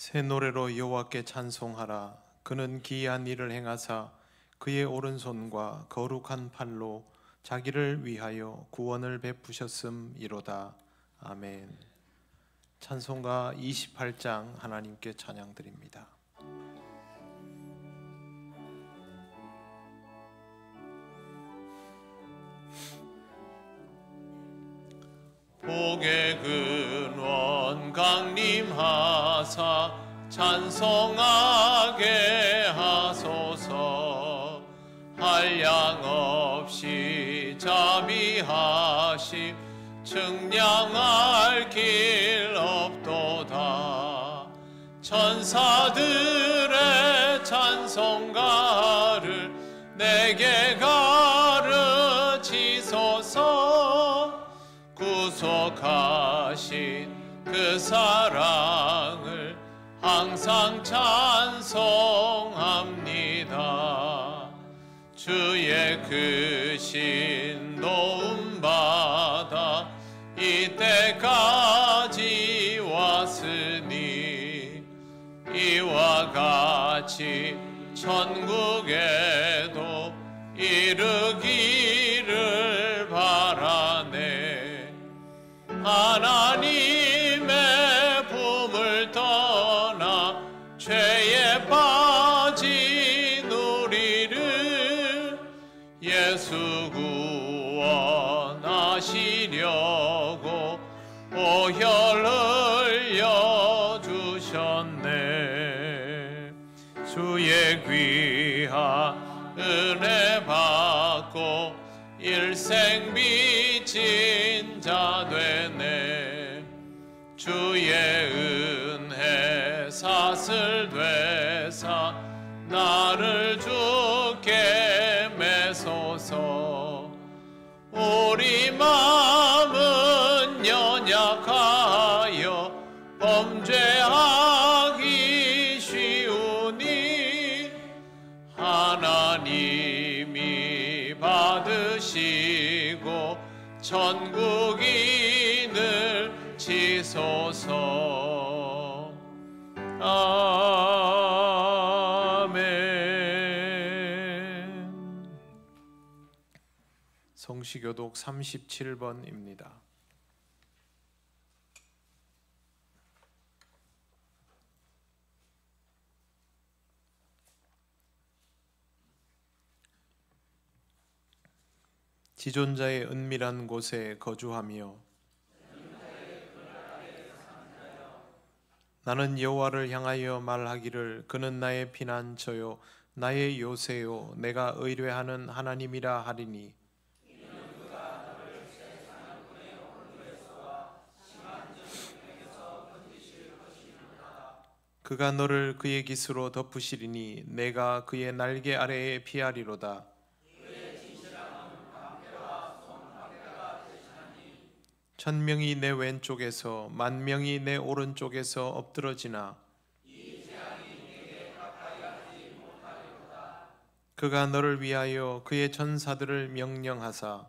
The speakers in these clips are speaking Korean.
새 노래로 여호와께 찬송하라. 그는 기이한 일을 행하사 그의 오른손과 거룩한 팔로 자기를 위하여 구원을 베푸셨음이로다. 아멘. 찬송가 28장 하나님께 찬양드립니다. 복의 근원 강림하사 찬송하게 하소서. 한량없이 자비하심 측량할 길 없도다. 천사들의 찬송가를 내게 가르치소서. 구속하신 그 사랑을 항상 찬송합니다. 주의 크신 도움받아 이때까지 왔으니 이와 같이 천국에도 이르기를 바라네. 하나님의 품을 떠나 죄에 빠진 우리를 예수 구원하시려고 보혈 흘려주셨네. 주의 귀한 은혜 받고 일생 빚진 자 되네. 주의 은혜 사슬 되사 나를 주께 매소서. 우리 마음은 연약하여 범죄하기 쉬우니 하나님이 받으시고 천국인을 지소서. 아멘. 성시교독 37번입니다. 지존자의 은밀한 곳에 거주하며 나는 여호와를 향하여 말하기를 그는 나의 피난처요 나의 요새요 내가 의뢰하는 하나님이라 하리니. 그가 너를 그의 깃으로 덮으시리니 내가 그의 날개 아래에 피하리로다. 천명이 내 왼쪽에서 만명이 내 오른쪽에서 엎드러지나 그가 너를 위하여 그의 전사들을 명령하사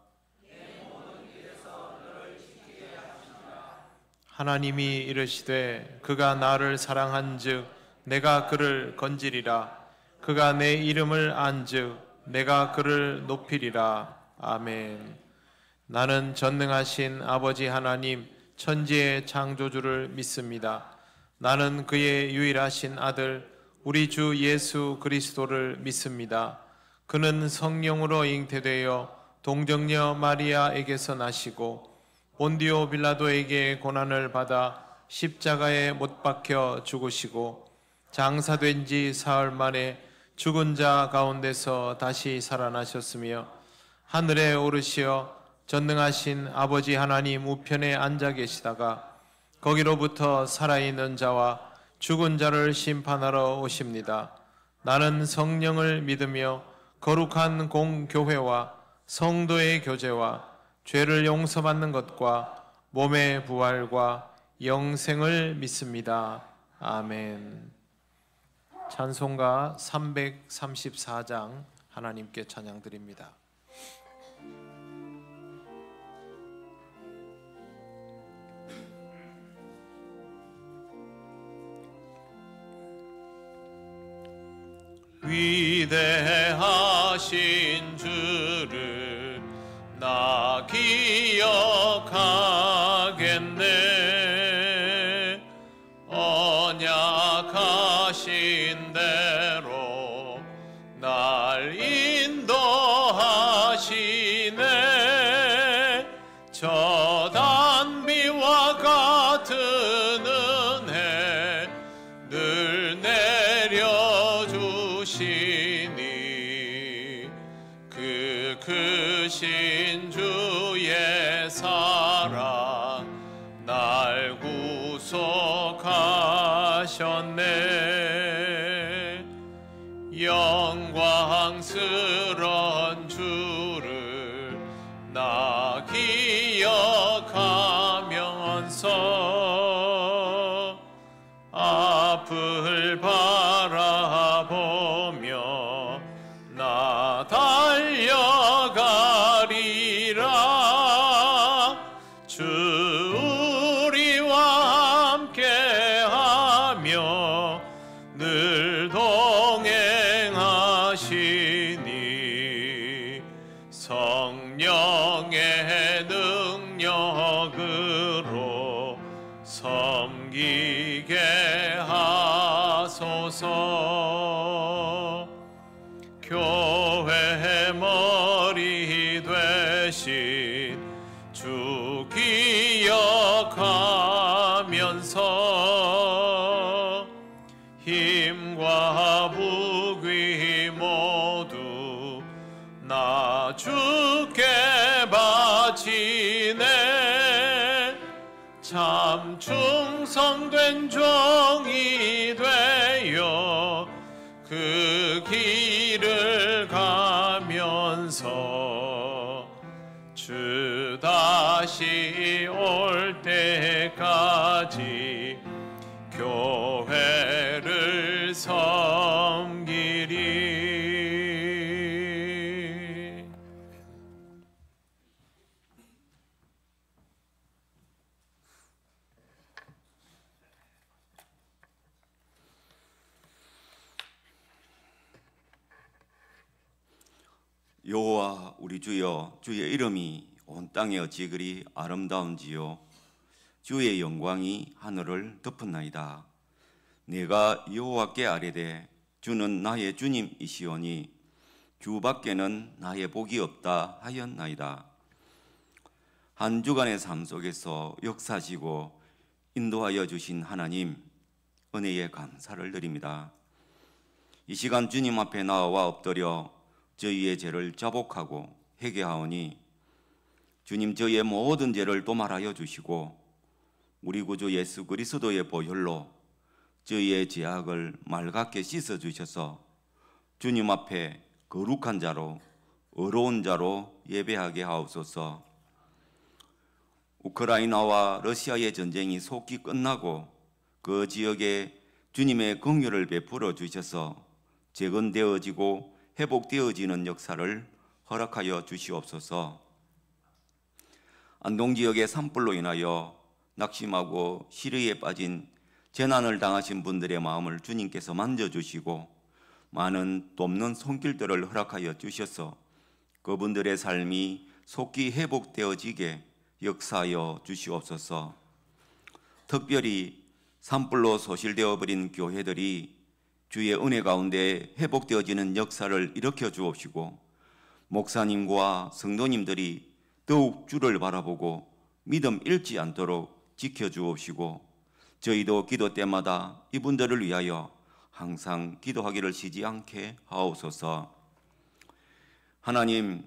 하나님이 이르시되 그가 나를 사랑한즉 내가 그를 건지리라. 그가 내 이름을 안즉 내가 그를 높이리라. 아멘. 나는 전능하신 아버지 하나님 천지의 창조주를 믿습니다. 나는 그의 유일하신 아들 우리 주 예수 그리스도를 믿습니다. 그는 성령으로 잉태되어 동정녀 마리아에게서 나시고 본디오 빌라도에게 고난을 받아 십자가에 못 박혀 죽으시고 장사된 지 사흘 만에 죽은 자 가운데서 다시 살아나셨으며 하늘에 오르시어 전능하신 아버지 하나님 우편에 앉아 계시다가 거기로부터 살아있는 자와 죽은 자를 심판하러 오십니다. 나는 성령을 믿으며 거룩한 공교회와 성도의 교제와 죄를 용서받는 것과 몸의 부활과 영생을 믿습니다. 아멘. 찬송가 334장 하나님께 찬양드립니다. 위대하신 주를 나 기억하겠네. 언약하신 대로 날 인도하시네. 저 단비와 같은 은혜 늘 내려주시니 그 크신 주의 사랑 날 구속하셨네. 영광스런 주를 나 기억하면서 앞을 바라보며 나 달려가리라. 주 우리와 함께하며 늘 동행하시니 성령의 능력으로 섬기게 하소서. 교회의 머리 되신 주 기억하면서 힘과 부귀 모두 나 주께 바치네. 참 충성된 종이 되어 그 길을 가면서 주 다시 올 때까지 교회를 섬기리. 여호와 우리 주여, 주의 이름이 온 땅에 어찌 그리 아름다운지요. 주의 영광이 하늘을 덮었나이다. 내가 여호와께 아뢰되 주는 나의 주님이시오니 주밖에는 나의 복이 없다 하였나이다. 한 주간의 삶 속에서 역사하시고 인도하여 주신 하나님, 은혜에 감사를 드립니다. 이 시간 주님 앞에 나와 엎드려 저희의 죄를 자복하고 회개하오니 주님, 저희의 모든 죄를 도말하여 주시고 우리 구주 예수 그리스도의 보혈로 저희의 죄악을 맑게 씻어 주셔서 주님 앞에 거룩한 자로, 의로운 자로 예배하게 하옵소서. 우크라이나와 러시아의 전쟁이 속히 끝나고 그 지역에 주님의 긍휼을 베풀어 주셔서 재건되어지고 회복되어지는 역사를 허락하여 주시옵소서. 안동 지역의 산불로 인하여 낙심하고 시리에 빠진 재난을 당하신 분들의 마음을 주님께서 만져주시고 많은 돕는 손길들을 허락하여 주셔서 그분들의 삶이 속히 회복되어지게 역사하여 주시옵소서. 특별히 산불로 소실되어 버린 교회들이 주의 은혜 가운데 회복되어지는 역사를 일으켜 주옵시고 목사님과 성도님들이 더욱 주를 바라보고 믿음 잃지 않도록 지켜주옵시고 저희도 기도 때마다 이분들을 위하여 항상 기도하기를 쉬지 않게 하옵소서. 하나님,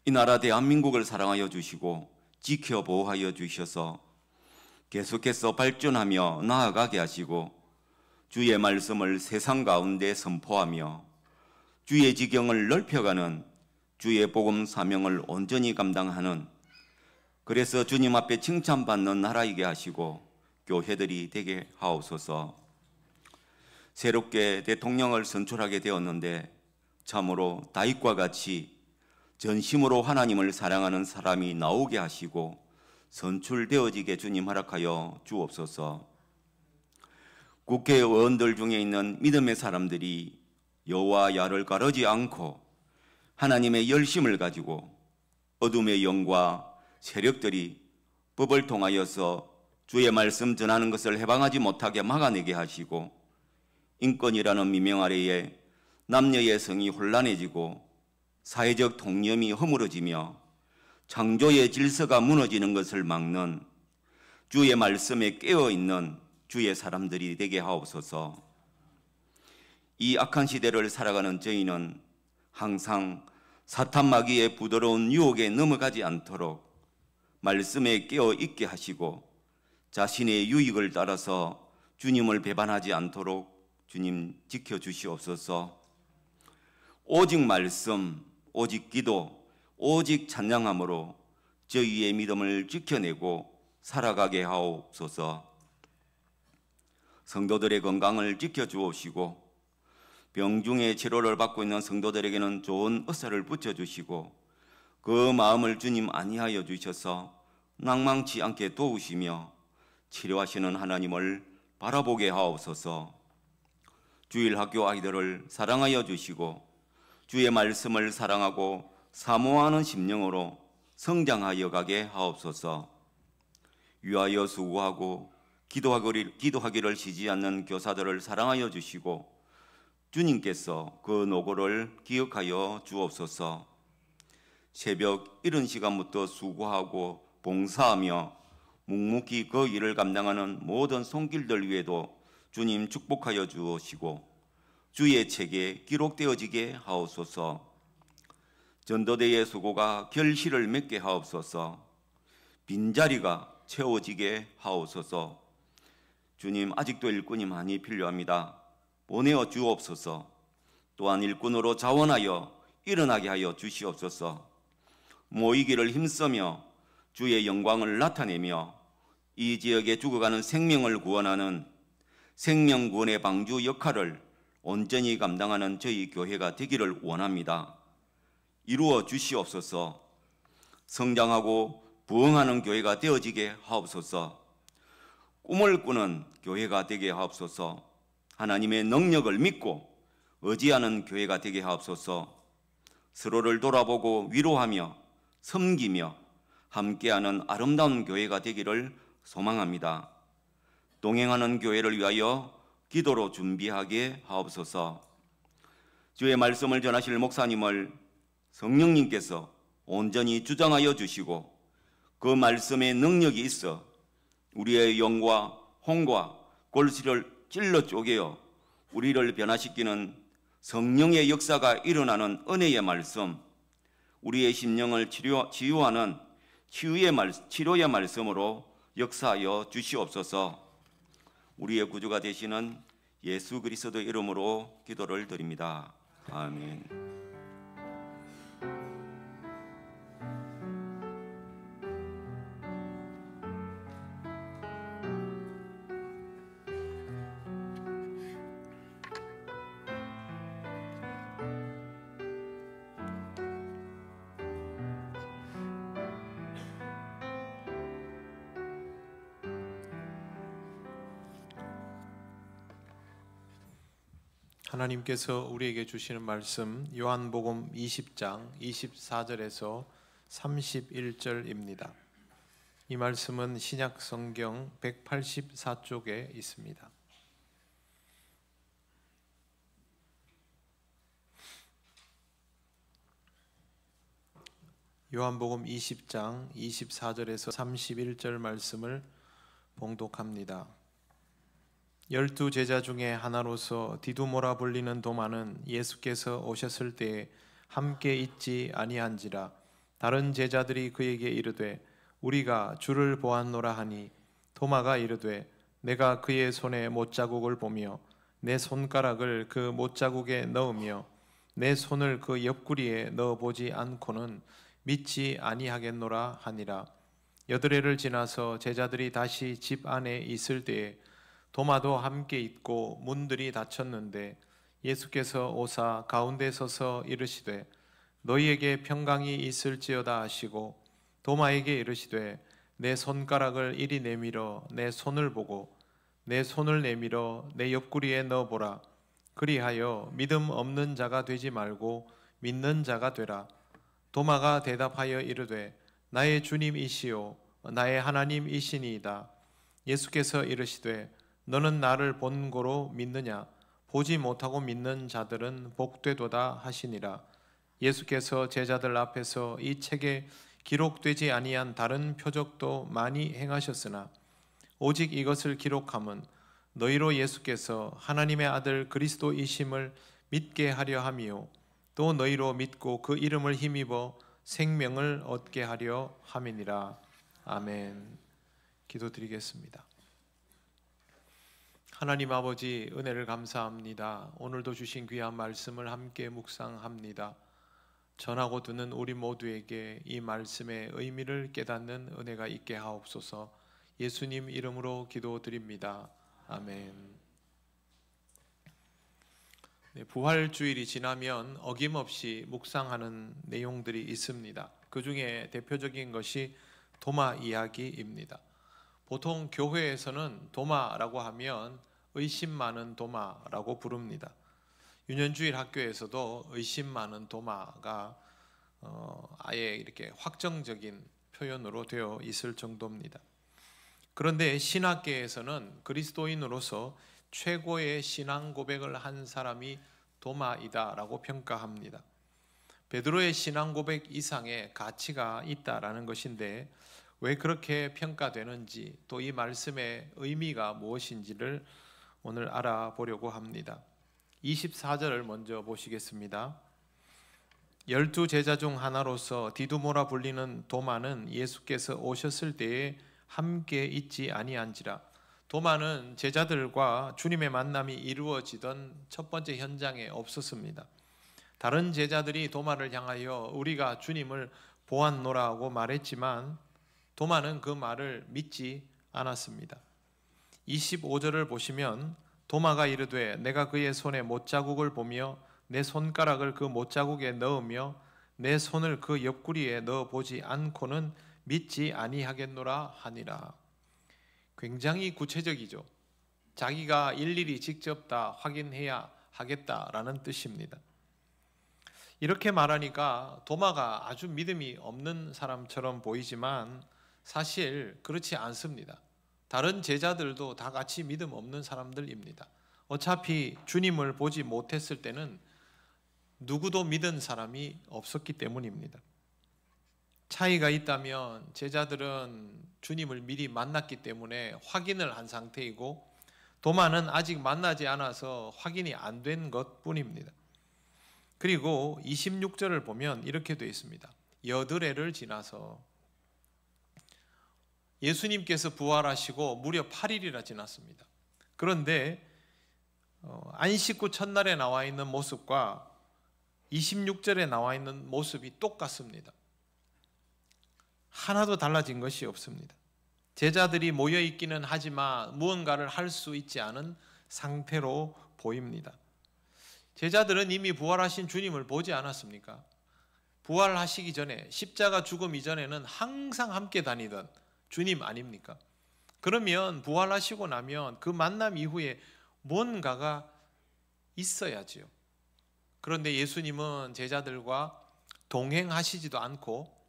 이 나라 대한민국을 사랑하여 주시고 지켜 보호하여 주셔서 계속해서 발전하며 나아가게 하시고 주의 말씀을 세상 가운데 선포하며 주의 지경을 넓혀가는 주의 복음 사명을 온전히 감당하는, 그래서 주님 앞에 칭찬받는 나라이게 하시고 교회들이 되게 하옵소서. 새롭게 대통령을 선출하게 되었는데 참으로 다윗과 같이 전심으로 하나님을 사랑하는 사람이 나오게 하시고 선출되어지게 주님 허락하여 주옵소서. 국회의원들 중에 있는 믿음의 사람들이 여와 야를 가르지 않고 하나님의 열심을 가지고 어둠의 영과 세력들이 법을 통하여서 주의 말씀 전하는 것을 해방하지 못하게 막아내게 하시고, 인권이라는 미명 아래에 남녀의 성이 혼란해지고 사회적 통념이 허물어지며 창조의 질서가 무너지는 것을 막는 주의 말씀에 깨어있는 주의 사람들이 되게 하옵소서. 이 악한 시대를 살아가는 저희는 항상 사탄 마귀의 부드러운 유혹에 넘어가지 않도록 말씀에 깨어 있게 하시고, 자신의 유익을 따라서 주님을 배반하지 않도록 주님 지켜주시옵소서. 오직 말씀, 오직 기도, 오직 찬양함으로 저희의 믿음을 지켜내고 살아가게 하옵소서. 성도들의 건강을 지켜주옵시고, 병중의 치료를 받고 있는 성도들에게는 좋은 의사를 붙여주시고, 그 마음을 주님 안위하여 주셔서 낭망치 않게 도우시며 치료하시는 하나님을 바라보게 하옵소서. 주일 학교 아이들을 사랑하여 주시고 주의 말씀을 사랑하고 사모하는 심령으로 성장하여 가게 하옵소서. 위하여 수고하고 기도하기를 쉬지 않는 교사들을 사랑하여 주시고 주님께서 그 노고를 기억하여 주옵소서. 새벽 이른 시간부터 수고하고 봉사하며 묵묵히 그 일을 감당하는 모든 손길들 위에도 주님 축복하여 주시고 주의 책에 기록되어지게 하옵소서. 전도대의 수고가 결실을 맺게 하옵소서. 빈자리가 채워지게 하옵소서. 주님, 아직도 일꾼이 많이 필요합니다. 보내어 주옵소서. 또한 일꾼으로 자원하여 일어나게 하여 주시옵소서. 모이기를 힘쓰며 주의 영광을 나타내며 이 지역에 죽어가는 생명을 구원하는 생명구원의 방주 역할을 온전히 감당하는 저희 교회가 되기를 원합니다. 이루어 주시옵소서. 성장하고 부흥하는 교회가 되어지게 하옵소서. 꿈을 꾸는 교회가 되게 하옵소서. 하나님의 능력을 믿고 의지하는 교회가 되게 하옵소서. 서로를 돌아보고 위로하며 섬기며 함께하는 아름다운 교회가 되기를 소망합니다. 동행하는 교회를 위하여 기도로 준비하게 하옵소서. 주의 말씀을 전하실 목사님을 성령님께서 온전히 주장하여 주시고 그 말씀에 능력이 있어 우리의 영과 혼과 골수를 찔러 쪼개어 우리를 변화시키는 성령의 역사가 일어나는 은혜의 말씀, 우리의 심령을 치유하는 치료의 말씀으로 역사하여 주시옵소서. 우리의 구주가 되시는 예수 그리스도의 이름으로 기도를 드립니다. 아멘. 하나님께서 우리에게 주시는 말씀 요한복음 20장 24절에서 31절입니다. 이 말씀은 신약 성경 184쪽에 있습니다. 요한복음 20장 24절에서 31절 말씀을 봉독합니다. 12 제자 중에 하나로서 디두모라 불리는 도마는 예수께서 오셨을 때에 함께 있지 아니한지라. 다른 제자들이 그에게 이르되 우리가 주를 보았노라 하니 도마가 이르되 내가 그의 손에 못자국을 보며 내 손가락을 그 못자국에 넣으며 내 손을 그 옆구리에 넣어보지 않고는 믿지 아니하겠노라 하니라. 8회를 지나서 제자들이 다시 집 안에 있을 때에 도마도 함께 있고 문들이 닫혔는데 예수께서 오사 가운데 서서 이르시되 너희에게 평강이 있을지어다 하시고 도마에게 이르시되 내 손가락을 이리 내밀어 내 손을 보고 내 손을 내밀어 내 옆구리에 넣어보라. 그리하여 믿음 없는 자가 되지 말고 믿는 자가 되라. 도마가 대답하여 이르되 나의 주님이시요 나의 하나님이시니이다. 예수께서 이르시되 너는 나를 본고로 믿느냐? 보지 못하고 믿는 자들은 복되도다 하시니라. 예수께서 제자들 앞에서 이 책에 기록되지 아니한 다른 표적도 많이 행하셨으나 오직 이것을 기록함은 너희로 예수께서 하나님의 아들 그리스도이심을 믿게 하려 함이요 또 너희로 믿고 그 이름을 힘입어 생명을 얻게 하려 함이니라. 아멘. 기도드리겠습니다. 하나님 아버지, 은혜를 감사합니다. 오늘도 주신 귀한 말씀을 함께 묵상합니다. 전하고 듣는 우리 모두에게 이 말씀의 의미를 깨닫는 은혜가 있게 하옵소서. 예수님 이름으로 기도드립니다. 아멘. 부활주일이 지나면 어김없이 묵상하는 내용들이 있습니다. 그 중에 대표적인 것이 도마 이야기입니다. 보통 교회에서는 도마라고 하면 의심 많은 도마라고 부릅니다. 유년주일 학교에서도 의심 많은 도마가 아예 이렇게 확정적인 표현으로 되어 있을 정도입니다. 그런데 신학계에서는 그리스도인으로서 최고의 신앙 고백을 한 사람이 도마이다라고 평가합니다. 베드로의 신앙 고백 이상의 가치가 있다라는 것인데 왜 그렇게 평가되는지 또 이 말씀의 의미가 무엇인지를 오늘 알아보려고 합니다. 24절을 먼저 보시겠습니다. 12제자 중 하나로서 디두모라 불리는 도마는 예수께서 오셨을 때에 함께 있지 아니한지라. 도마는 제자들과 주님의 만남이 이루어지던 첫 번째 현장에 없었습니다. 다른 제자들이 도마를 향하여 우리가 주님을 보았노라 하고 말했지만 도마는 그 말을 믿지 않았습니다. 25절을 보시면 도마가 이르되 내가 그의 손에 못자국을 보며 내 손가락을 그 못자국에 넣으며 내 손을 그 옆구리에 넣어보지 않고는 믿지 아니하겠노라 하니라. 굉장히 구체적이죠. 자기가 일일이 직접 다 확인해야 하겠다라는 뜻입니다. 이렇게 말하니까 도마가 아주 믿음이 없는 사람처럼 보이지만 사실 그렇지 않습니다. 다른 제자들도 다 같이 믿음 없는 사람들입니다. 어차피 주님을 보지 못했을 때는 누구도 믿은 사람이 없었기 때문입니다. 차이가 있다면 제자들은 주님을 미리 만났기 때문에 확인을 한 상태이고 도마는 아직 만나지 않아서 확인이 안 된 것뿐입니다. 그리고 26절을 보면 이렇게 되어 있습니다. 여드레를 지나서 예수님께서 부활하시고 무려 8일이나 지났습니다. 그런데 안식 후 첫날에 나와 있는 모습과 26절에 나와 있는 모습이 똑같습니다. 하나도 달라진 것이 없습니다. 제자들이 모여 있기는 하지만 무언가를 할 수 있지 않은 상태로 보입니다. 제자들은 이미 부활하신 주님을 보지 않았습니까? 부활하시기 전에 십자가 죽음 이전에는 항상 함께 다니던 주님 아닙니까? 그러면 부활하시고 나면 그 만남 이후에 뭔가가 있어야지요. 그런데 예수님은 제자들과 동행하시지도 않고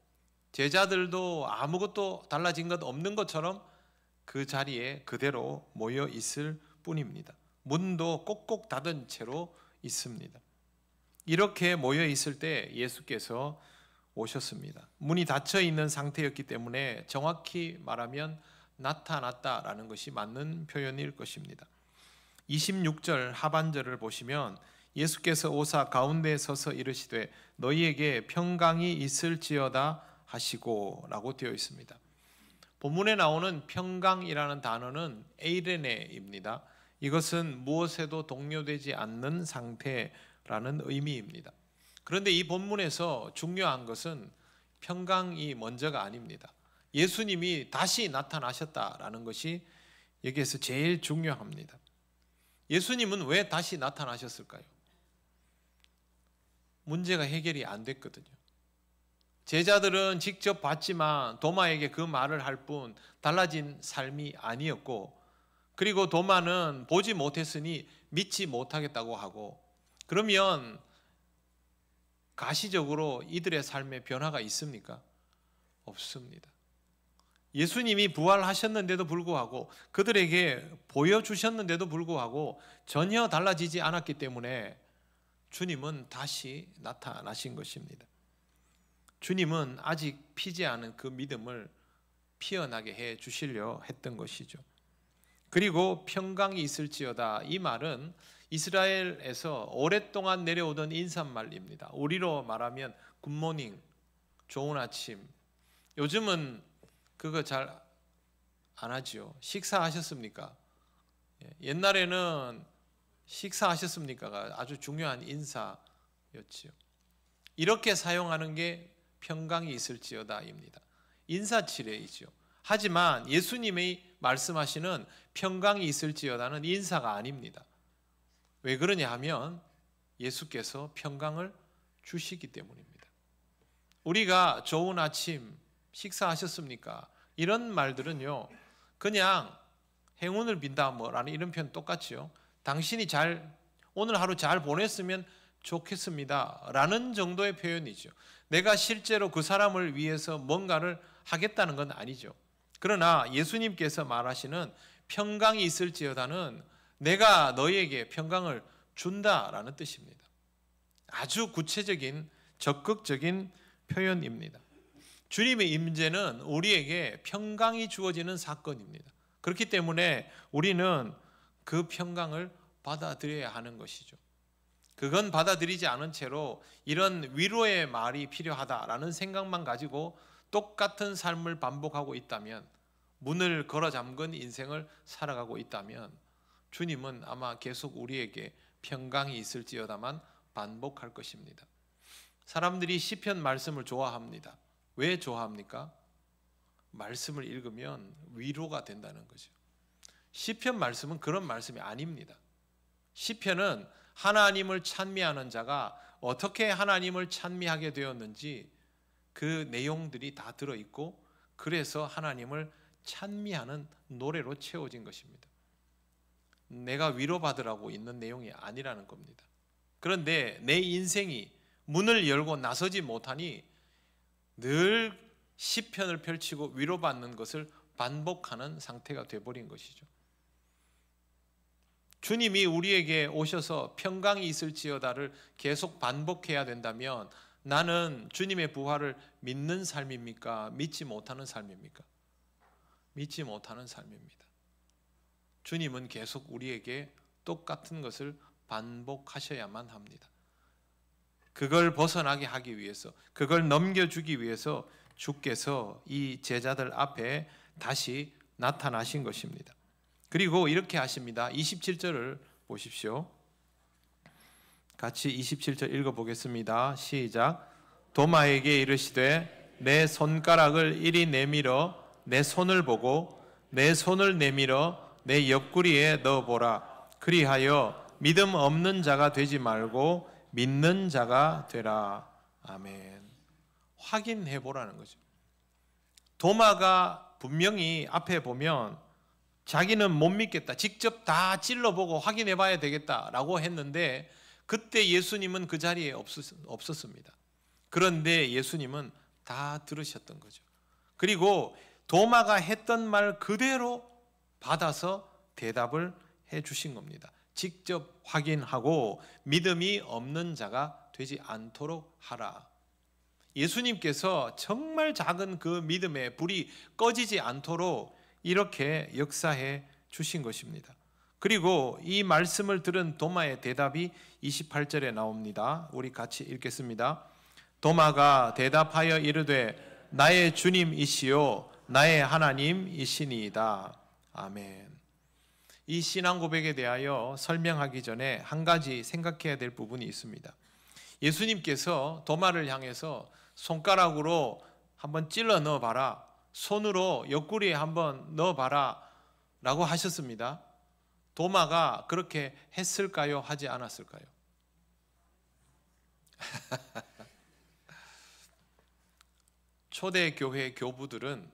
제자들도 아무것도 달라진 것 없는 것처럼 그 자리에 그대로 모여 있을 뿐입니다. 문도 꼭꼭 닫은 채로 있습니다. 이렇게 모여 있을 때 예수께서 오셨습니다. 문이 닫혀 있는 상태였기 때문에 정확히 말하면 나타났다라는 것이 맞는 표현일 것입니다. 26절 하반절을 보시면 예수께서 오사 가운데에 서서 이르시되 너희에게 평강이 있을지어다 하시고 라고 되어 있습니다. 본문에 나오는 평강이라는 단어는 에이레네입니다. 이것은 무엇에도 동요되지 않는 상태라는 의미입니다. 그런데 이 본문에서 중요한 것은 평강이 먼저가 아닙니다. 예수님이 다시 나타나셨다라는 것이 여기에서 제일 중요합니다. 예수님은 왜 다시 나타나셨을까요? 문제가 해결이 안 됐거든요. 제자들은 직접 봤지만 도마에게 그 말을 할 뿐 달라진 삶이 아니었고, 그리고 도마는 보지 못했으니 믿지 못하겠다고 하고, 그러면 가시적으로 이들의 삶에 변화가 있습니까? 없습니다. 예수님이 부활하셨는데도 불구하고, 그들에게 보여주셨는데도 불구하고 전혀 달라지지 않았기 때문에 주님은 다시 나타나신 것입니다. 주님은 아직 피지 않은 그 믿음을 피어나게 해 주시려 했던 것이죠. 그리고 평강이 있을지어다, 이 말은 이스라엘에서 오랫동안 내려오던 인사말입니다. 우리로 말하면 굿모닝, 좋은 아침. 요즘은 그거 잘 안 하지요. 식사하셨습니까? 옛날에는 식사하셨습니까가 아주 중요한 인사였지요. 이렇게 사용하는 게 평강이 있을지어다입니다. 인사치레이죠. 하지만 예수님이 말씀하시는 평강이 있을지어다는 인사가 아닙니다. 왜 그러냐 하면 예수께서 평강을 주시기 때문입니다. 우리가 좋은 아침, 식사하셨습니까? 이런 말들은요, 그냥 행운을 빈다 뭐라는 이런 표현 똑같죠. 당신이 오늘 하루 잘 보냈으면 좋겠습니다 라는 정도의 표현이죠. 내가 실제로 그 사람을 위해서 뭔가를 하겠다는 건 아니죠. 그러나 예수님께서 말하시는 평강이 있을지어다는 내가 너희에게 평강을 준다라는 뜻입니다. 아주 구체적인 적극적인 표현입니다. 주님의 임재는 우리에게 평강이 주어지는 사건입니다. 그렇기 때문에 우리는 그 평강을 받아들여야 하는 것이죠. 그건 받아들이지 않은 채로 이런 위로의 말이 필요하다라는 생각만 가지고 똑같은 삶을 반복하고 있다면, 문을 걸어 잠근 인생을 살아가고 있다면 주님은 아마 계속 우리에게 평강이 있을지어다만 반복할 것입니다. 사람들이 시편 말씀을 좋아합니다. 왜 좋아합니까? 말씀을 읽으면 위로가 된다는 거죠. 시편 말씀은 그런 말씀이 아닙니다. 시편은 하나님을 찬미하는 자가 어떻게 하나님을 찬미하게 되었는지 그 내용들이 다 들어있고, 그래서 하나님을 찬미하는 노래로 채워진 것입니다. 내가 위로받으라고 있는 내용이 아니라는 겁니다. 그런데 내 인생이 문을 열고 나서지 못하니 늘 시편을 펼치고 위로받는 것을 반복하는 상태가 되어버린 것이죠. 주님이 우리에게 오셔서 평강이 있을지어다를 계속 반복해야 된다면 나는 주님의 부활을 믿는 삶입니까? 믿지 못하는 삶입니까? 믿지 못하는 삶입니다. 주님은 계속 우리에게 똑같은 것을 반복하셔야만 합니다. 그걸 벗어나게 하기 위해서, 그걸 넘겨주기 위해서 주께서 이 제자들 앞에 다시 나타나신 것입니다. 그리고 이렇게 하십니다. 27절을 보십시오. 같이 27절 읽어보겠습니다. 시작. 도마에게 이르시되 내 손가락을 이리 내밀어 내 손을 보고 내 손을 내밀어 내 옆구리에 넣어보라. 그리하여 믿음 없는 자가 되지 말고 믿는 자가 되라. 아멘. 확인해보라는 거죠. 도마가 분명히 앞에 보면 자기는 못 믿겠다, 직접 다 찔러보고 확인해봐야 되겠다라고 했는데 그때 예수님은 그 자리에 없었습니다. 그런데 예수님은 다 들으셨던 거죠. 그리고 도마가 했던 말 그대로 받아서 대답을 해주신 겁니다. 직접 확인하고 믿음이 없는 자가 되지 않도록 하라. 예수님께서 정말 작은 그 믿음의 불이 꺼지지 않도록 이렇게 역사해 주신 것입니다. 그리고 이 말씀을 들은 도마의 대답이 28절에 나옵니다. 우리 같이 읽겠습니다. 도마가 대답하여 이르되 나의 주님이시요 나의 하나님이시니이다. 아멘. 이 신앙 고백에 대하여 설명하기 전에 한 가지 생각해야 될 부분이 있습니다. 예수님께서 도마를 향해서 손가락으로 한번 찔러 넣어봐라, 손으로 옆구리에 한번 넣어봐라 라고 하셨습니다. 도마가 그렇게 했을까요? 하지 않았을까요? 초대교회 교부들은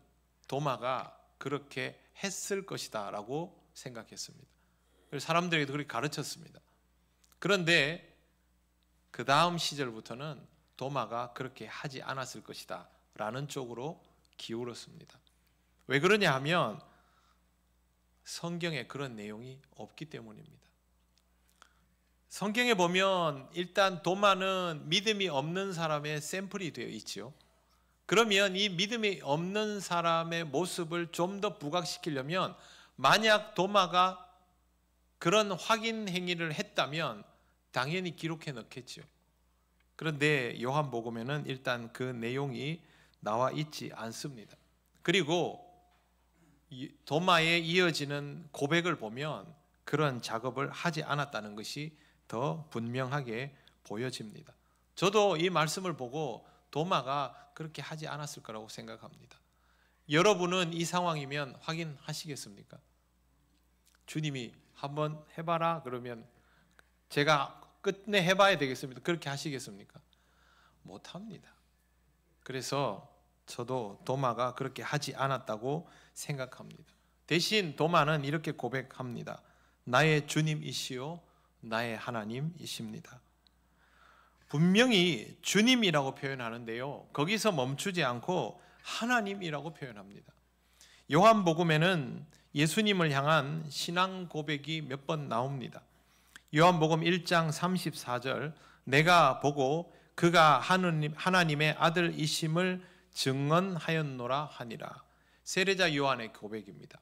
도마가 그렇게 했을 것이다 라고 생각했습니다. 그래서 사람들에게도 그렇게 가르쳤습니다. 그런데 그 다음 시절부터는 도마가 그렇게 하지 않았을 것이다 라는 쪽으로 기울었습니다. 왜 그러냐 하면 성경에 그런 내용이 없기 때문입니다. 성경에 보면 일단 도마는 믿음이 없는 사람의 샘플이 되어 있죠. 그러면 이 믿음이 없는 사람의 모습을 좀 더 부각시키려면 만약 도마가 그런 확인 행위를 했다면 당연히 기록해 넣겠죠. 그런데 요한복음에는 일단 그 내용이 나와 있지 않습니다. 그리고 도마에 이어지는 고백을 보면 그런 작업을 하지 않았다는 것이 더 분명하게 보여집니다. 저도 이 말씀을 보고 도마가 그렇게 하지 않았을 거라고 생각합니다. 여러분은 이 상황이면 확인하시겠습니까? 주님이 한번 해봐라 그러면 제가 끝내 해봐야 되겠습니다. 그렇게 하시겠습니까? 못합니다. 그래서 저도 도마가 그렇게 하지 않았다고 생각합니다. 대신 도마는 이렇게 고백합니다. 나의 주님이시요 나의 하나님이십니다. 분명히 주님이라고 표현하는데요, 거기서 멈추지 않고 하나님이라고 표현합니다. 요한복음에는 예수님을 향한 신앙 고백이 몇 번 나옵니다. 요한복음 1장 34절, 내가 보고 그가 하나님의 아들이심을 증언하였노라 하니라. 세례자 요한의 고백입니다.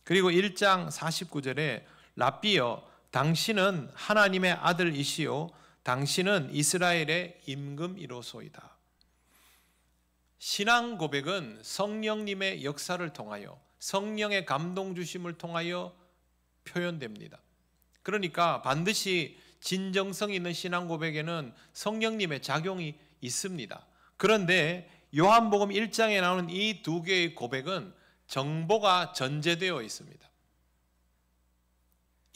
그리고 1장 49절에 랍비여 당신은 하나님의 아들이시요 당신은 이스라엘의 임금이로소이다. 신앙 고백은 성령님의 역사를 통하여 성령의 감동 주심을 통하여 표현됩니다. 그러니까 반드시 진정성 있는 신앙 고백에는 성령님의 작용이 있습니다. 그런데 요한복음 1장에 나오는 이 두 개의 고백은 정보가 전제되어 있습니다.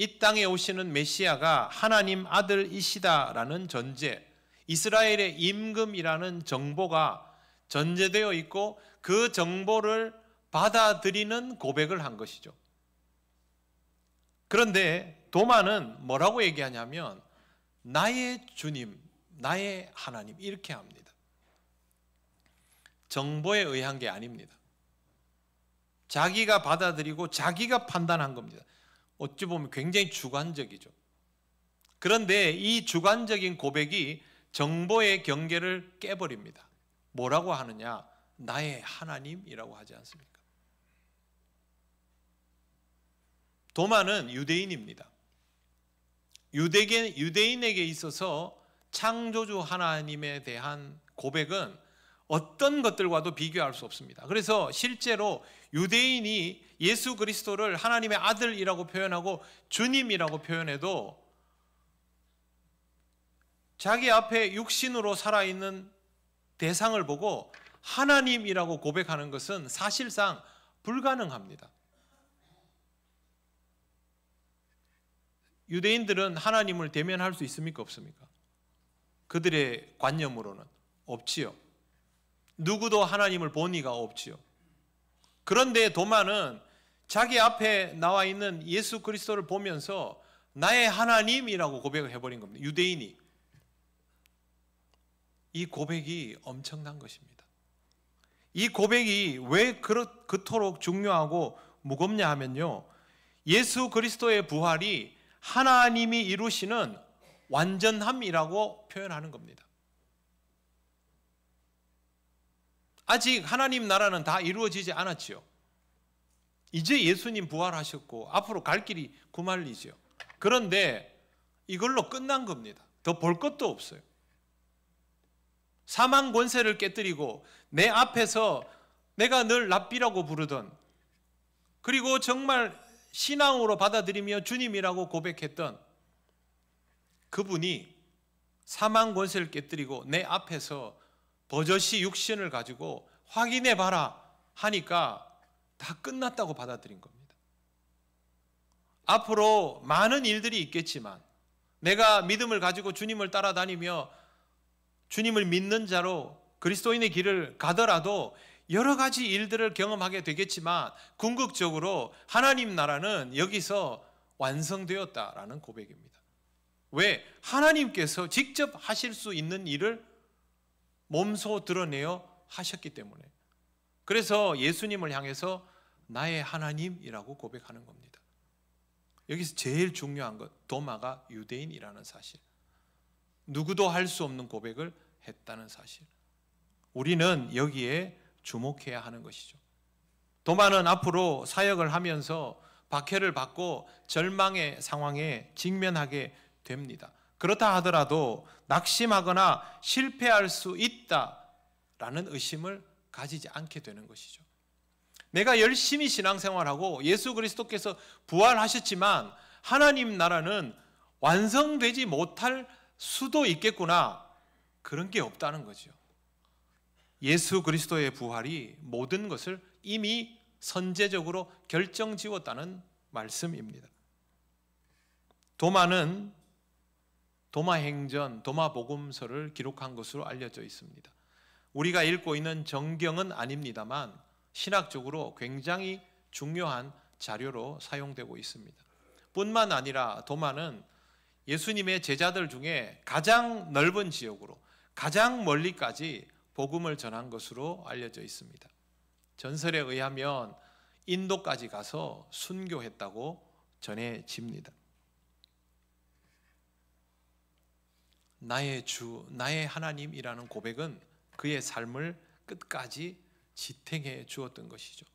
이 땅에 오시는 메시아가 하나님 아들이시다라는 전제, 이스라엘의 임금이라는 정보가 전제되어 있고 그 정보를 받아들이는 고백을 한 것이죠. 그런데 도마는 뭐라고 얘기하냐면 나의 주님, 나의 하나님 이렇게 합니다. 정보에 의한 게 아닙니다. 자기가 받아들이고 자기가 판단한 겁니다. 어찌 보면 굉장히 주관적이죠. 그런데 이 주관적인 고백이 정보의 경계를 깨버립니다. 뭐라고 하느냐? 나의 하나님이라고 하지 않습니까? 도마는 유대인입니다. 유대인에게 있어서 창조주 하나님에 대한 고백은 어떤 것들과도 비교할 수 없습니다. 그래서 실제로 유대인이 예수 그리스도를 하나님의 아들이라고 표현하고 주님이라고 표현해도 자기 앞에 육신으로 살아있는 대상을 보고 하나님이라고 고백하는 것은 사실상 불가능합니다. 유대인들은 하나님을 대면할 수 있습니까? 없습니까? 그들의 관념으로는 없지요. 누구도 하나님을 본 이가 없지요. 그런데 도마는 자기 앞에 나와 있는 예수 그리스도를 보면서 나의 하나님이라고 고백을 해버린 겁니다. 유대인이. 이 고백이 엄청난 것입니다. 이 고백이 왜 그토록 중요하고 무겁냐 하면요, 예수 그리스도의 부활이 하나님이 이루시는 완전함이라고 표현하는 겁니다. 아직 하나님 나라는 다 이루어지지 않았지요. 이제 예수님 부활하셨고 앞으로 갈 길이 구말리죠. 그런데 이걸로 끝난 겁니다. 더 볼 것도 없어요. 사망 권세를 깨뜨리고 내 앞에서 내가 늘 랍비라고 부르던, 그리고 정말 신앙으로 받아들이며 주님이라고 고백했던 그분이 사망 권세를 깨뜨리고 내 앞에서 버젓이 육신을 가지고 확인해 봐라 하니까 다 끝났다고 받아들인 겁니다. 앞으로 많은 일들이 있겠지만 내가 믿음을 가지고 주님을 따라다니며 주님을 믿는 자로 그리스도인의 길을 가더라도 여러 가지 일들을 경험하게 되겠지만 궁극적으로 하나님 나라는 여기서 완성되었다라는 고백입니다. 왜? 하나님께서 직접 하실 수 있는 일을 몸소 드러내어 하셨기 때문에. 그래서 예수님을 향해서 나의 하나님이라고 고백하는 겁니다. 여기서 제일 중요한 것, 도마가 유대인이라는 사실. 누구도 할 수 없는 고백을 했다는 사실. 우리는 여기에 주목해야 하는 것이죠. 도마는 앞으로 사역을 하면서 박해를 받고 절망의 상황에 직면하게 됩니다. 그렇다 하더라도 낙심하거나 실패할 수 있다라는 의심을 가지지 않게 되는 것이죠. 내가 열심히 신앙생활하고 예수 그리스도께서 부활하셨지만 하나님 나라는 완성되지 못할 수도 있겠구나, 그런 게 없다는 거죠. 예수 그리스도의 부활이 모든 것을 이미 선제적으로 결정지었다는 말씀입니다. 도마는 도마행전, 도마복음서를 기록한 것으로 알려져 있습니다. 우리가 읽고 있는 정경은 아닙니다만 신학적으로 굉장히 중요한 자료로 사용되고 있습니다. 뿐만 아니라 도마는 예수님의 제자들 중에 가장 넓은 지역으로 가장 멀리까지 복음을 전한 것으로 알려져 있습니다. 전설에 의하면 인도까지 가서 순교했다고 전해집니다. 나의 주, 나의 하나님이라는 고백은 그의 삶을 끝까지 지탱해 주었던 것이죠.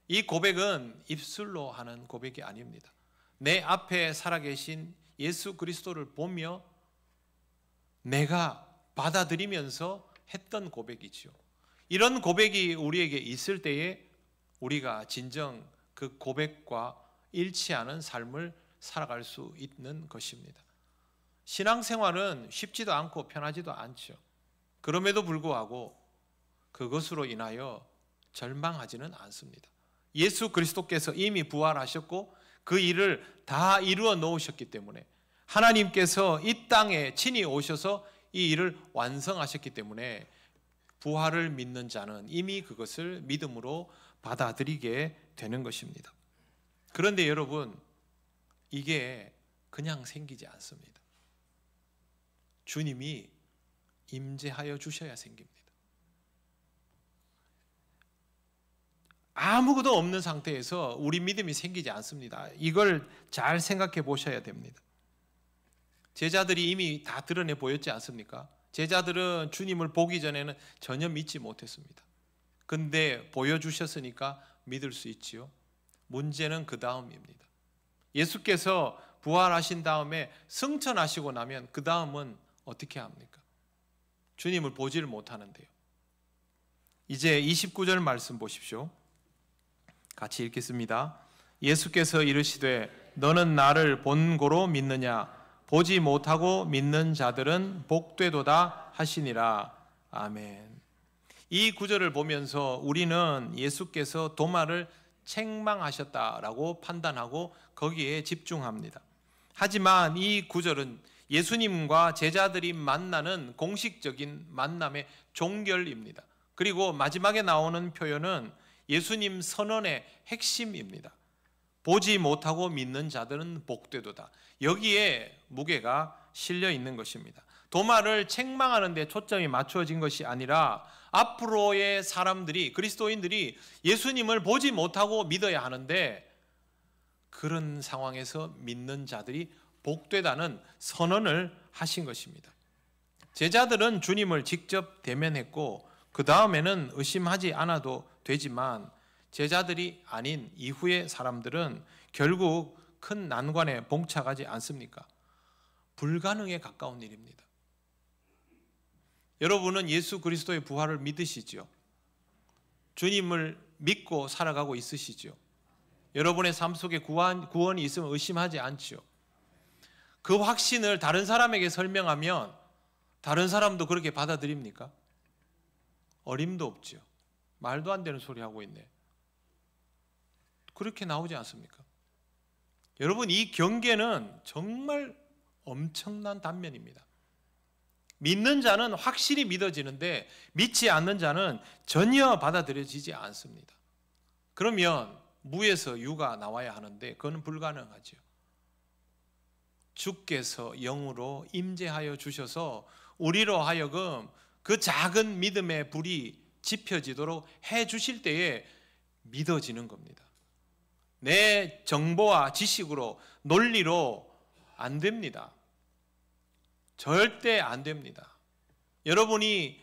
이 고백은 입술로 하는 고백이 아닙니다. 내 앞에 살아계신 예수 그리스도를 보며 내가 받아들이면서 했던 고백이죠. 이런 고백이 우리에게 있을 때에 우리가 진정 그 고백과 일치하는 삶을 살아갈 수 있는 것입니다. 신앙생활은 쉽지도 않고 편하지도 않죠. 그럼에도 불구하고 그것으로 인하여 절망하지는 않습니다. 예수 그리스도께서 이미 부활하셨고 그 일을 다 이루어 놓으셨기 때문에, 하나님께서 이 땅에 친히 오셔서 이 일을 완성하셨기 때문에 부활을 믿는 자는 이미 그것을 믿음으로 받아들이게 되는 것입니다. 그런데 여러분, 이게 그냥 생기지 않습니다. 주님이 임재하여 주셔야 생깁니다. 아무것도 없는 상태에서 우리 믿음이 생기지 않습니다. 이걸 잘 생각해 보셔야 됩니다. 제자들이 이미 다 드러내 보였지 않습니까? 제자들은 주님을 보기 전에는 전혀 믿지 못했습니다. 근데 보여주셨으니까 믿을 수 있지요. 문제는 그 다음입니다. 예수께서 부활하신 다음에 승천하시고 나면 그 다음은 어떻게 합니까? 주님을 보지를 못하는데요. 이제 29절 말씀 보십시오. 같이 읽겠습니다. 예수께서 이르시되 너는 나를 본고로 믿느냐? 보지 못하고 믿는 자들은 복되도다 하시니라. 아멘. 이 구절을 보면서 우리는 예수께서 도마를 책망하셨다라고 판단하고 거기에 집중합니다. 하지만 이 구절은 예수님과 제자들이 만나는 공식적인 만남의 종결입니다. 그리고 마지막에 나오는 표현은 예수님 선언의 핵심입니다. 보지 못하고 믿는 자들은 복되도다. 여기에 무게가 실려 있는 것입니다. 도마를 책망하는 데 초점이 맞춰진 것이 아니라 앞으로의 사람들이, 그리스도인들이 예수님을 보지 못하고 믿어야 하는데 그런 상황에서 믿는 자들이 복되다는 선언을 하신 것입니다. 제자들은 주님을 직접 대면했고 그 다음에는 의심하지 않아도 되지만 제자들이 아닌 이후의 사람들은 결국 큰 난관에 봉착하지 않습니까? 불가능에 가까운 일입니다. 여러분은 예수 그리스도의 부활을 믿으시죠? 주님을 믿고 살아가고 있으시죠? 여러분의 삶 속에 구원이 있으면 의심하지 않죠? 그 확신을 다른 사람에게 설명하면 다른 사람도 그렇게 받아들입니까? 어림도 없죠. 말도 안 되는 소리 하고 있네. 그렇게 나오지 않습니까? 여러분, 이 경계는 정말 엄청난 단면입니다. 믿는 자는 확실히 믿어지는데 믿지 않는 자는 전혀 받아들여지지 않습니다. 그러면 무에서 유가 나와야 하는데 그건 불가능하죠. 주께서 영으로 임재하여 주셔서 우리로 하여금 그 작은 믿음의 불이 지펴지도록 해 주실 때에 믿어지는 겁니다. 내 정보와 지식으로, 논리로 안 됩니다. 절대 안 됩니다. 여러분이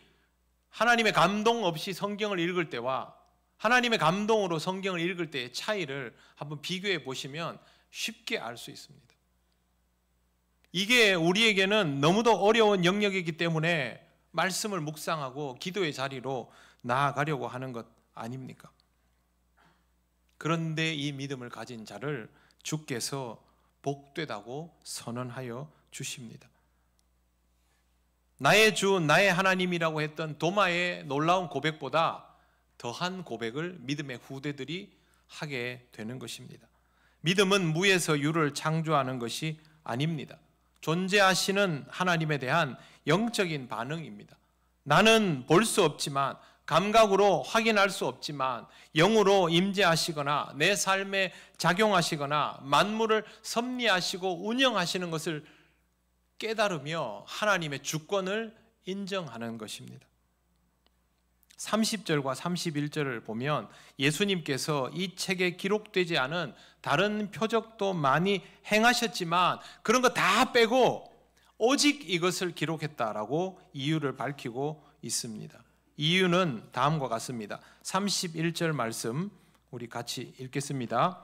하나님의 감동 없이 성경을 읽을 때와 하나님의 감동으로 성경을 읽을 때의 차이를 한번 비교해 보시면 쉽게 알 수 있습니다. 이게 우리에게는 너무도 어려운 영역이기 때문에 말씀을 묵상하고 기도의 자리로 나아가려고 하는 것 아닙니까? 그런데 이 믿음을 가진 자를 주께서 복되다고 선언하여 주십니다. 나의 주, 나의 하나님이라고 했던 도마의 놀라운 고백보다 더한 고백을 믿음의 후대들이 하게 되는 것입니다. 믿음은 무에서 유를 창조하는 것이 아닙니다. 존재하시는 하나님에 대한 영적인 반응입니다. 나는 볼 수 없지만, 감각으로 확인할 수 없지만 영으로 임재하시거나 내 삶에 작용하시거나 만물을 섭리하시고 운영하시는 것을 깨달으며 하나님의 주권을 인정하는 것입니다. 30절과 31절을 보면 예수님께서 이 책에 기록되지 않은 다른 표적도 많이 행하셨지만 그런 거 다 빼고 오직 이것을 기록했다라고 이유를 밝히고 있습니다. 이유는 다음과 같습니다. 31절 말씀 우리 같이 읽겠습니다.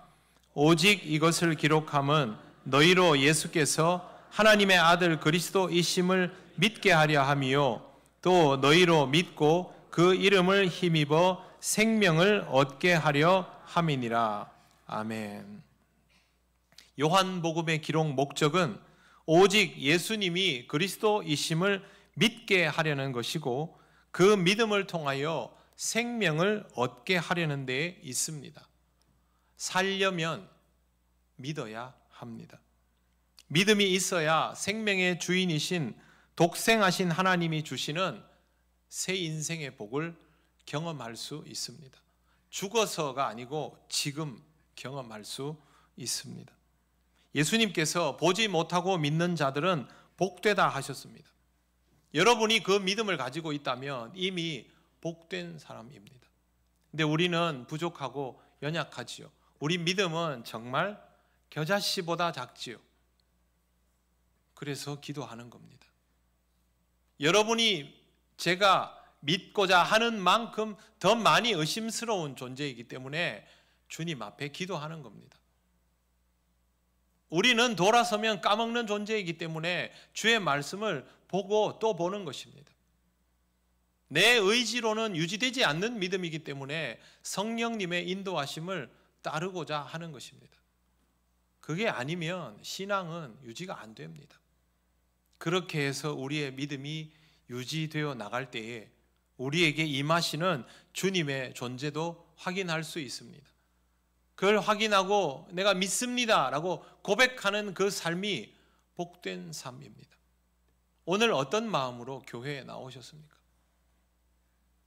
오직 이것을 기록함은 너희로 예수께서 하나님의 아들 그리스도이심을 믿게 하려 함이요 또 너희로 믿고 그 이름을 힘입어 생명을 얻게 하려 함이니라. 아멘. 요한복음의 기록 목적은 오직 예수님이 그리스도이심을 믿게 하려는 것이고 그 믿음을 통하여 생명을 얻게 하려는 데 있습니다. 살려면 믿어야 합니다. 믿음이 있어야 생명의 주인이신 독생하신 하나님이 주시는 새 인생의 복을 경험할 수 있습니다. 죽어서가 아니고 지금 경험할 수 있습니다. 예수님께서 보지 못하고 믿는 자들은 복되다 하셨습니다. 여러분이 그 믿음을 가지고 있다면 이미 복된 사람입니다. 근데 우리는 부족하고 연약하지요. 우리 믿음은 정말 겨자씨보다 작지요. 그래서 기도하는 겁니다. 여러분이 제가 믿고자 하는 만큼 더 많이 의심스러운 존재이기 때문에 주님 앞에 기도하는 겁니다. 우리는 돌아서면 까먹는 존재이기 때문에 주의 말씀을 보고 또 보는 것입니다. 내 의지로는 유지되지 않는 믿음이기 때문에 성령님의 인도하심을 따르고자 하는 것입니다. 그게 아니면 신앙은 유지가 안 됩니다. 그렇게 해서 우리의 믿음이 유지되어 나갈 때에 우리에게 임하시는 주님의 존재도 확인할 수 있습니다. 그걸 확인하고 내가 믿습니다 라고 고백하는 그 삶이 복된 삶입니다. 오늘 어떤 마음으로 교회에 나오셨습니까?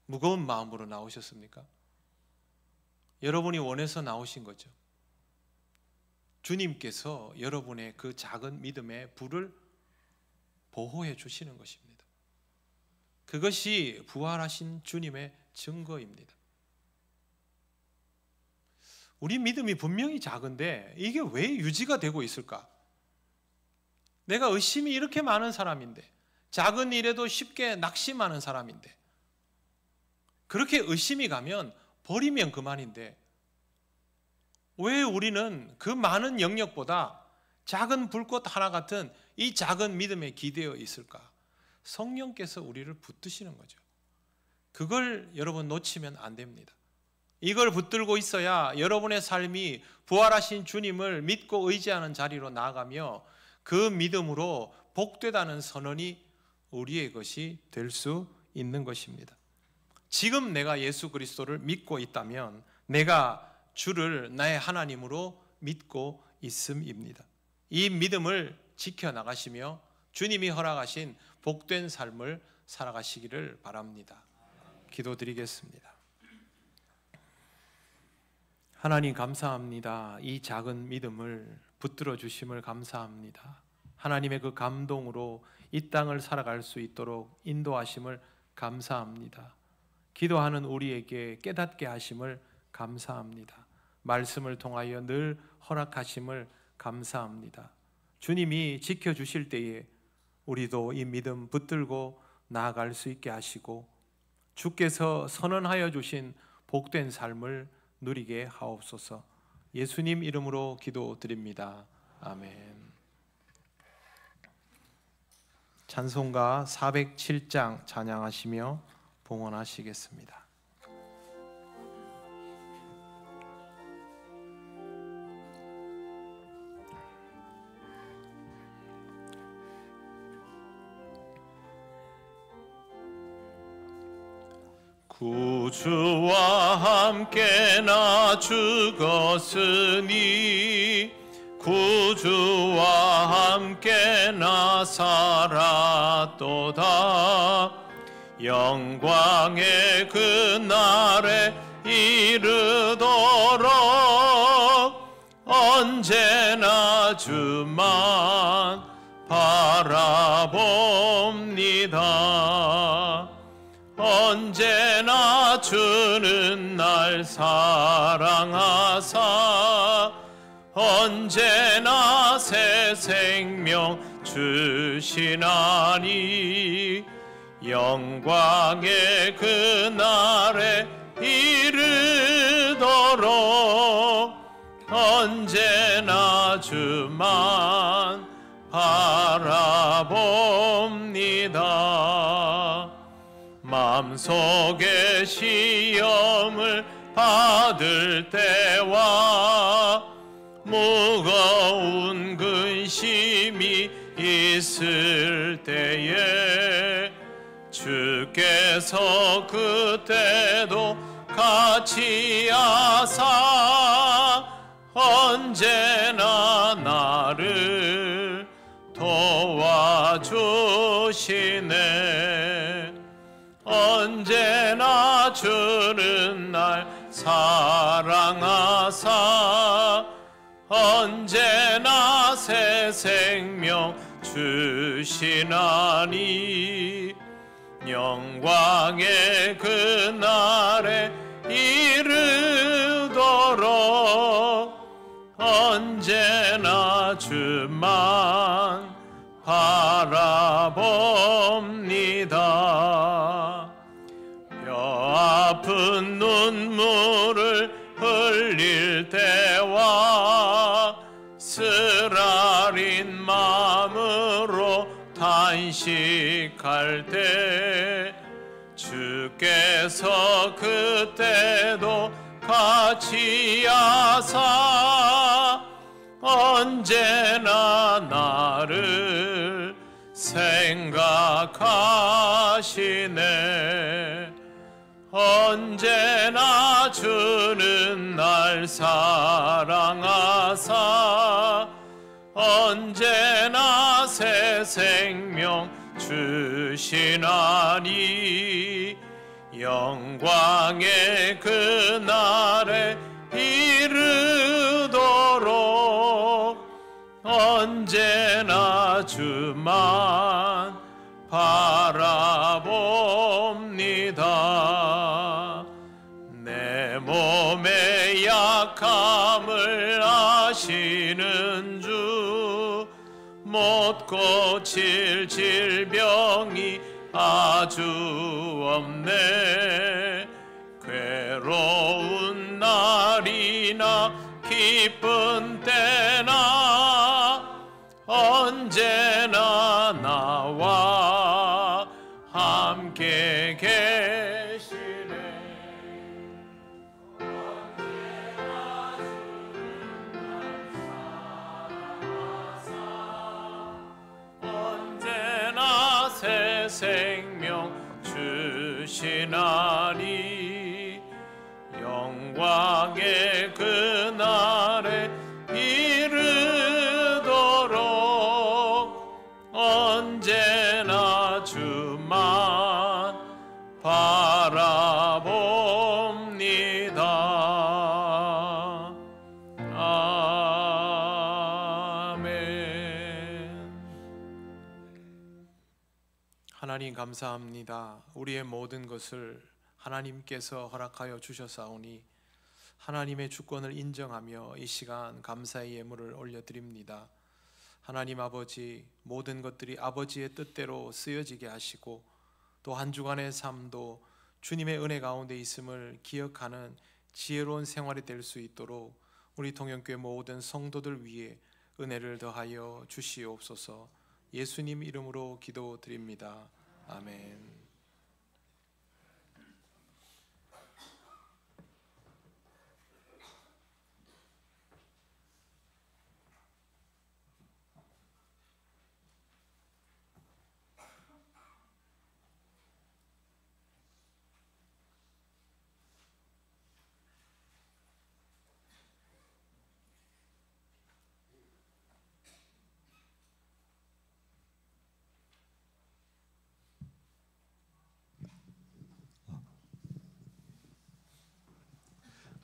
무거운 마음으로 나오셨습니까? 여러분이 원해서 나오신 거죠. 주님께서 여러분의 그 작은 믿음의 불을 보호해 주시는 것입니다. 그것이 부활하신 주님의 증거입니다. 우리 믿음이 분명히 작은데 이게 왜 유지가 되고 있을까? 내가 의심이 이렇게 많은 사람인데, 작은 일에도 쉽게 낙심하는 사람인데, 그렇게 의심이 가면 버리면 그만인데 왜 우리는 그 많은 영역보다 작은 불꽃 하나 같은 이 작은 믿음에 기대어 있을까? 성령께서 우리를 붙드시는 거죠. 그걸 여러분 놓치면 안 됩니다. 이걸 붙들고 있어야 여러분의 삶이 부활하신 주님을 믿고 의지하는 자리로 나아가며 그 믿음으로 복되다는 선언이 우리의 것이 될 수 있는 것입니다. 지금 내가 예수 그리스도를 믿고 있다면 내가 주를 나의 하나님으로 믿고 있음입니다. 이 믿음을 지켜나가시며 주님이 허락하신 복된 삶을 살아가시기를 바랍니다. 기도드리겠습니다. 하나님 감사합니다. 이 작은 믿음을 붙들어 주심을 감사합니다. 하나님의 그 감동으로 이 땅을 살아갈 수 있도록 인도하심을 감사합니다. 기도하는 우리에게 깨닫게 하심을 감사합니다. 말씀을 통하여 늘 허락하심을 감사합니다. 주님이 지켜주실 때에 우리도 이 믿음 붙들고 나아갈 수 있게 하시고 주께서 선언하여 주신 복된 삶을 누리게 하옵소서. 예수님 이름으로 기도드립니다. 아멘. 찬송가 407장 찬양하시며 봉헌하시겠습니다. 구주와 함께 나 죽었으니 구주와 함께 나 살았도다. 영광의 그날에 이르도록 언제나 주만 바라봅니다. 언제나 주는 날 사랑하사 언제나 새 생명 주시나니 영광의 그날에 이르도록 언제나 주만 바라봅니다. 마음속에 시험을 받을 때와 무거운 근심이 있을 때에 주께서 그때도 같이 하사 언제나 나를 도와주시네. 언제나 주는 날 사랑하사 언제나 새 생명 주시나니 영광의 그날에 이르도록 언제나 주만 바라봅니다. 뼈 아픈 눈물을 흘릴 때와 쓰라린 마음으로 단식할 때 주께서 그때도 같이 하사 언제나 나를 생각하시네. 언제나 주는 날 사랑하사 언제나 새 생명 주시나니 영광의 그날에 이르도록 언제나 주만 바라봅니다. 내 몸의 약함을 아시는 주 못 고칠 질병이 아주 없네. 괴로운 날이나 기쁜 때나 언제나 나와 함께 계시네. 언제나 새 생명 주시나니 영광의 그날에 이르도록 언제나 주만 바라봅니다. 아멘. 하나님 감사합니다. 우리의 모든 것을 하나님께서 허락하여 주셨사오니 하나님의 주권을 인정하며 이 시간 감사의 예물을 올려드립니다. 하나님 아버지, 모든 것들이 아버지의 뜻대로 쓰여지게 하시고 또 한 주간의 삶도 주님의 은혜 가운데 있음을 기억하는 지혜로운 생활이 될 수 있도록 우리 동영교회 모든 성도들 위해 은혜를 더하여 주시옵소서. 예수님 이름으로 기도드립니다. 아멘.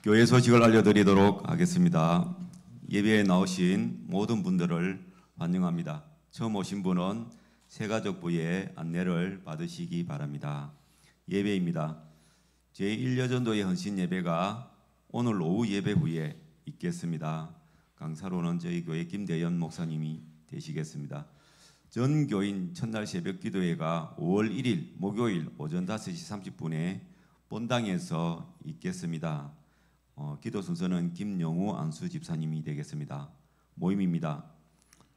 교회 소식을 알려드리도록 하겠습니다. 예배에 나오신 모든 분들을 환영합니다. 처음 오신 분은 새가족부의 안내를 받으시기 바랍니다. 예배입니다. 제1여전도의 헌신 예배가 오늘 오후 예배 후에 있겠습니다. 강사로는 저희 교회 김대현 목사님이 되시겠습니다. 전 교인 첫날 새벽 기도회가 5월 1일 목요일 오전 5시 30분에 본당에서 있겠습니다. 기도 순서는 김영우 안수 집사님이 되겠습니다. 모임입니다.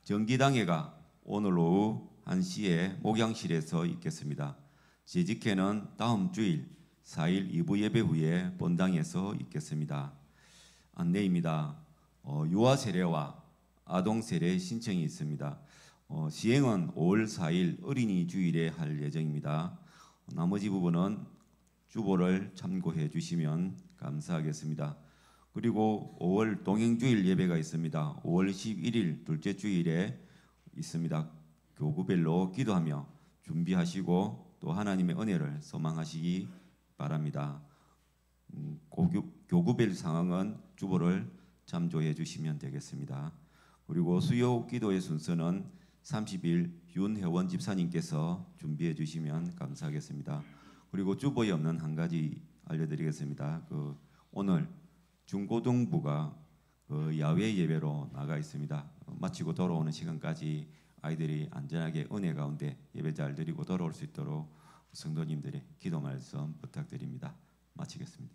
정기당회가 오늘 오후 1시에 목양실에서 있겠습니다. 재직회는 다음 주일 4일 2부 예배 후에 본당에서 있겠습니다. 안내입니다. 유아 세례와 아동 세례 신청이 있습니다. 시행은 5월 4일 어린이 주일에 할 예정입니다. 나머지 부분은 주보를 참고해 주시면 감사하겠습니다. 그리고 5월 동행주일 예배가 있습니다. 5월 11일 둘째 주일에 있습니다. 교구별로 기도하며 준비하시고 또 하나님의 은혜를 소망하시기 바랍니다. 교구별 상황은 주보를 참조해 주시면 되겠습니다. 그리고 수요 기도의 순서는 30일 윤혜원 집사님께서 준비해 주시면 감사하겠습니다. 그리고 주보에 없는 한 가지 알려드리겠습니다. 오늘 중고등부가 야외 예배로 나가 있습니다. 마치고 돌아오는 시간까지 아이들이 안전하게 은혜 가운데 예배 잘 드리고 돌아올 수 있도록 성도님들의 기도 말씀 부탁드립니다. 마치겠습니다.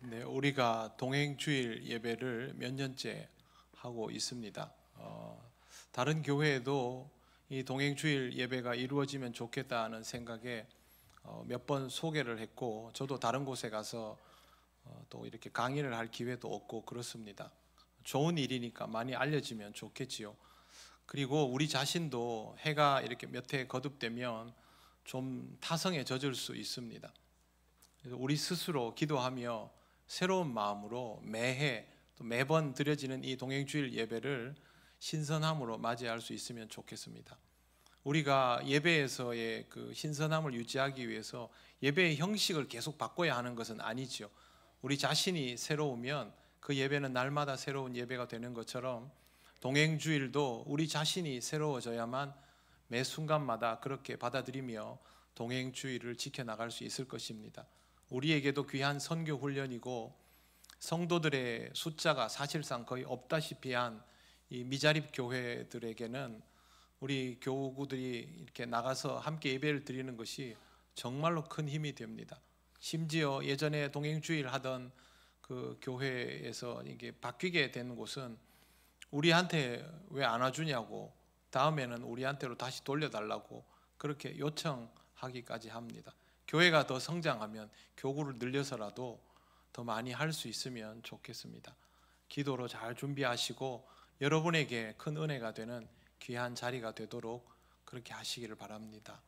네, 우리가 동행주일 예배를 몇 년째 하고 있습니다. 다른 교회에도 이 동행주일 예배가 이루어지면 좋겠다는 생각에 몇 번 소개를 했고 저도 다른 곳에 가서 또 이렇게 강의를 할 기회도 없고 그렇습니다. 좋은 일이니까 많이 알려지면 좋겠지요. 그리고 우리 자신도 해가 이렇게 몇 해 거듭되면 좀 타성에 젖을 수 있습니다. 그래서 우리 스스로 기도하며 새로운 마음으로 매해 또 매번 드려지는 이 동행주일 예배를 신선함으로 맞이할 수 있으면 좋겠습니다. 우리가 예배에서의 그 신선함을 유지하기 위해서 예배의 형식을 계속 바꿔야 하는 것은 아니죠. 우리 자신이 새로우면 그 예배는 날마다 새로운 예배가 되는 것처럼 동행주일도 우리 자신이 새로워져야만 매 순간마다 그렇게 받아들이며 동행주일을 지켜나갈 수 있을 것입니다. 우리에게도 귀한 선교 훈련이고 성도들의 숫자가 사실상 거의 없다시피 한 이 미자립 교회들에게는 우리 교구들이 이렇게 나가서 함께 예배를 드리는 것이 정말로 큰 힘이 됩니다. 심지어 예전에 동행주일 하던 그 교회에서 이게 바뀌게 된 곳은 우리한테 왜 안 와주냐고 다음에는 우리한테로 다시 돌려달라고 그렇게 요청하기까지 합니다. 교회가 더 성장하면 교구를 늘려서라도 더 많이 할 수 있으면 좋겠습니다. 기도로 잘 준비하시고 여러분에게 큰 은혜가 되는 귀한 자리가 되도록 그렇게 하시기를 바랍니다.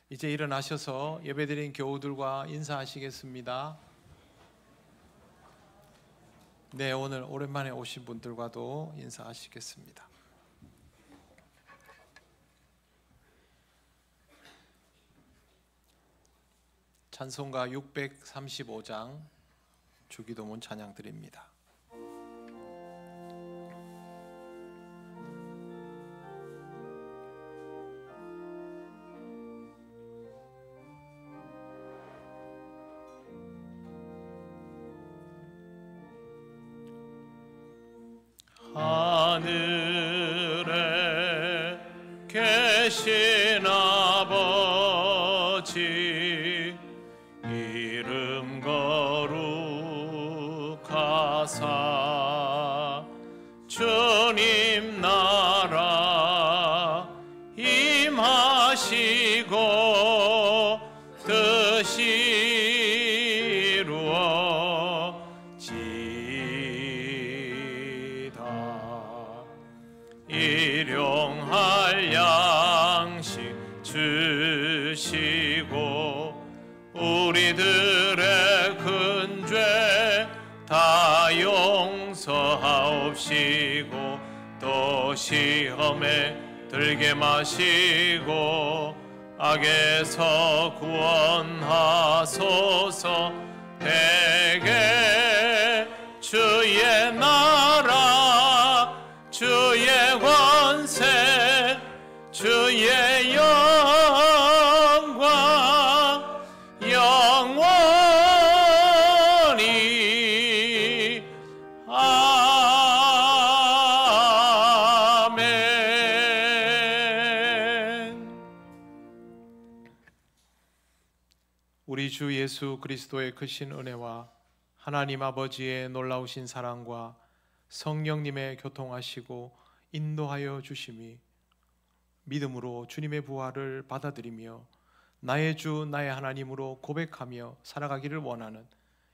이제 일어나셔서 예배드린 교우들과 인사하시겠습니다. 네, 오늘 오랜만에 오신 분들과도 인사하시겠습니다. 찬송가 635장 주기도문 찬양 드립니다. 되신 아버지 이름 거룩하사 주님 나라 임하시고 뜻이 이루어지이다. 일용할 양식 주시고 우리들의 큰 죄 다 용서하옵시고 또 시험에 들게 마시고 악에서 구원하소서. 대개 주의 나라 주의 권세 주의 영광 영원히 아멘. 우리 주 예수 그리스도의 크신 은혜와 하나님 아버지의 놀라우신 사랑과 성령님의 교통하시고 인도하여 주심이 믿음으로 주님의 부활을 받아들이며 나의 주 나의 하나님으로 고백하며 살아가기를 원하는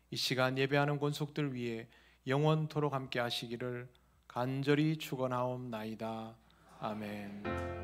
이 시간 예배하는 권속들 위에 영원토록 함께 하시기를 간절히 축원하옵나이다. 아멘.